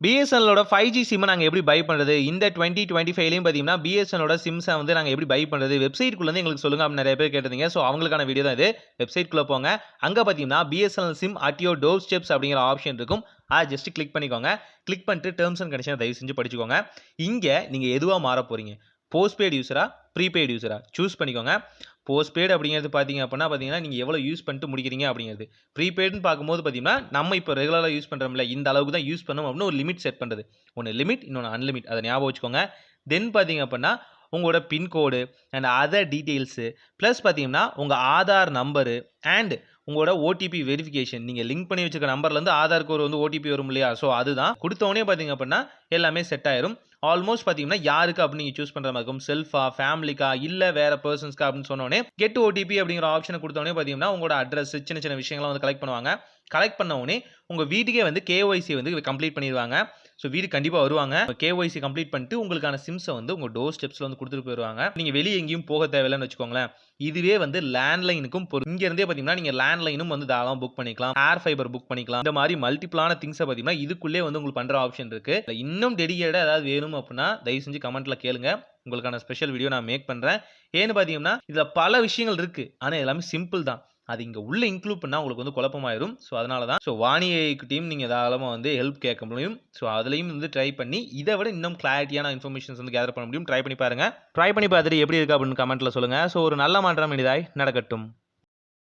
பிஎஸ்என்எல்லோட 5G சிம்ம நாங்க எப்படி பை பண்றது? இந்த 2025லயும் பார்த்தீங்கன்னா, பிஎஸ்என்எல்லோட சிம்ஸ வந்து நாங்க எப்படி பை பண்றது? வெப்சைட்குள்ள இருந்து எங்களுக்கு சொல்லுங்க அப்படின்னு நெறைய பேர் கேட்டிருந்தீங்க. ஸோ அவங்களுக்கான வீடியோ தான் இது. வெப்சைட்குள்ள போங்க. அங்க பார்த்தீங்கன்னா, BSNL sim at your door steps அப்படிங்கிற ஆப்ஷன் இருக்கும். அத ஜஸ்ட் கிளிக் பண்ணிக்கோங்க. கிளிக் பண்ணிட்டு டெர்ம்ஸ் அண்ட் கண்டிஷன தயவு செஞ்சு படிச்சுக்கோங்க. இங்க நீங்க எதுவா மாறப் போறீங்க? போஸ்ட்பெய்ட் யூசரா? ப்ரீபெய்ட் யூசரா? சூஸ் பண்ணிக்கோங்க. போஸ்ட்பெய்ட் அப்படிங்கிறது பார்த்தீங்கன்னா, நீங்க எவ்வளோ யூஸ் பண்ணிட்டு முடிக்கிறீங்க அப்படிங்கிறது. ப்ரீபெய்டுன்னு பார்க்கும்போது பார்த்தீங்கன்னா, நம்ம இப்போ ரெகுலரா யூஸ் பண்றோம்ல, இந்த அளவுக்கு தான் யூஸ் பண்ணணும் அப்படின்னு ஒரு லிமிட் செட் பண்றது. ஒண்ணு லிமிட், இன்னொன்னு அன்லிமிட். அத ஞாபகம் வச்சுக்கோங்க. தென் பார்த்தீங்க அப்படின்னா, உங்களோட பின் கோடு அண்ட் அதர் டீட்டெயில்ஸ் பிளஸ் பார்த்தீங்கன்னா, உங்க ஆதார் நம்பரு அண்ட் உங்களோட ஓடிபி வெரிஃபிகேஷன். நீங்க லிங்க் பண்ணி வச்சிருக்க நம்பர்லேருந்து ஆதாருக்கு ஒரு வந்து ஓடிபி வரும் இல்லையா? ஸோ அதுதான். குடுத்த உடனே பார்த்தீங்க அப்படின்னா, எல்லாமே செட் ஆயிரும். ஆல்மோஸ்ட் பார்த்தீங்கன்னா, யாருக்கு அப்படின்னு நீங்க சூஸ் பண்ற மாரி இருக்கும். செல்ஃபா, ஃபேமிலிக்கா, இல்ல வேற பெர்சன்ஸ்க்கா அப்படின்னு சொன்ன உடனே கெட் ஓடிபி அப்படிங்கிற ஆப்ஷன குடுத்த உடனே பார்த்தீங்கன்னா, உங்களோட அட்ரஸ் சின்ன சின்ன விஷயங்கள்லாம் வந்து கலெக்ட் பண்ணுவாங்க. கலெக்ட் பண்ண உடனே உங்க வீட்டுக்கே வந்து கேஒய்சி வந்து கம்ப்ளீட் பண்ணிருவாங்க. ஸோ வீட்டுக்கு கண்டிப்பா வருவாங்க. கேஒய்சி கம்ப்ளீட் பண்ணிட்டு உங்களுக்கான சிம்ஸ வந்து உங்க டோர் ஸ்டெப்ஸ்ல வந்து குடுத்துட்டு போயிருவாங்க. நீங்க வெளிய எங்கேயும் போக தேவையில்லன்னு வச்சுக்கோங்களேன். இதுவே வந்து லேண்ட்லைனுக்கும் இங்க இருந்தே பார்த்தீங்கன்னா, நீங்க லேண்ட்லைனும் வந்து தாராளமா புக் பண்ணிக்கலாம். ஏர் ஃபைபர் புக் பண்ணிக்கலாம். இந்த மாரி மல்டிபிளான திங்ஸ பார்த்தீங்கன்னா, இதுக்குள்ளே வந்து உங்களுக்கு பண்ற ஆப்ஷன் இருக்கு. இன்னும் டெடிகேட்டடா ஏதாவது வேணும் அப்படின்னா, தயவு செஞ்சு கமெண்ட்ல கேளுங்க. உங்களுக்கான ஸ்பெஷல் வீடியோ நான் மேக் பண்றேன். ஏன்னு பார்த்தீங்கன்னா, இதுல பல விஷயங்கள் இருக்கு. ஆனா எல்லாமே சிம்பிள் தான். அது இங்க உள்ள இன்க்ளூட் பண்ணா உங்களுக்கு வந்து குழப்பமாயிரும். ஸோ அதனால தான். ஸோ வாணி ஏஐகிட்டயும் நீங்க தாராளமா வந்து ஹெல்ப் கேட்க முடியும். ஸோ அதுலயும் வந்து ட்ரை பண்ணி இத விட இன்னும் கிளாரிட்டியான இன்ஃபர்மேஷன்ஸ் வந்து கேதர் பண்ண முடியும். ட்ரை பண்ணி பாருங்க. ட்ரை பண்ணி பார்த்துட்டு எப்படி இருக்கு அப்படின்னு கமெண்ட்ல சொல்லுங்க. ஸோ ஒரு நல்ல மாற்றம் இனிதாய் நடக்கட்டும்.